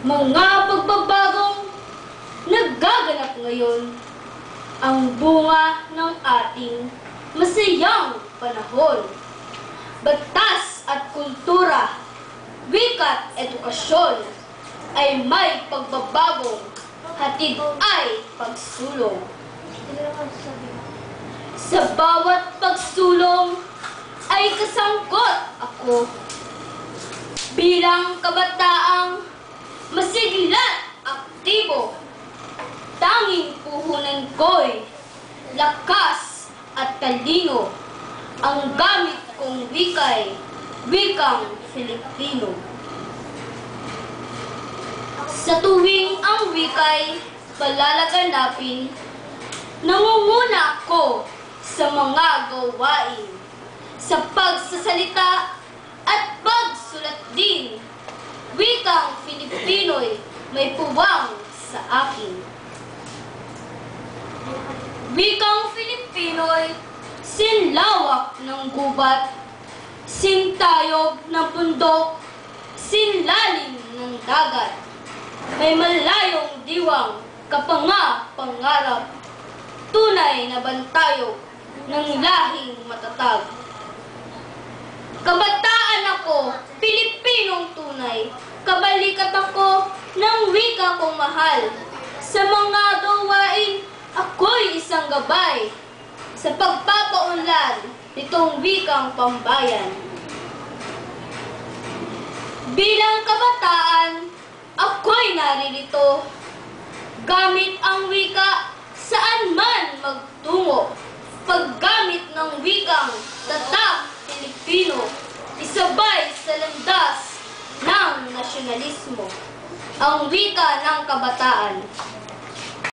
Mga pagbabagong nagaganap ngayon ang bunga ng ating masayang panahon. Batas at kultura, wika at edukasyon ay may pagbabagong hatid ay pagsulong. Sa bawat pagsulong ay kasangkot ako bilang kabataang masigla't aktibo. Tanging puhunan ko'y lakas at talino. Ang gamit kong wika'y wikang Filipino. Sa tuwing ang wika'y palalaganapin, nangunguna ako sa mga gawain, sa pagsasalita at pagsulat din. Wikang Filipino'y may puwang sa akin. Wikang Filipino'y sinlawak ng gubat, sintayog ng bundok, sinlalim ng dagat. May malayong diwang kapanga-pangarap, tunay na bantayog ng lahing matatag. Kabataan ako, Pilipinong tunay, kabalikat ako ng wika kong mahal. Sa mga gawain, ako'y isang gabay sa pagpapaunlad nitong wikang pambayan. Bilang kabataan, ako'y naririto, gamit ang wika saan man magtungo. Paggamit ng wikang tatak Pilipino, isabay sa landas ng nasyonalismo, ang wika ng kabataan.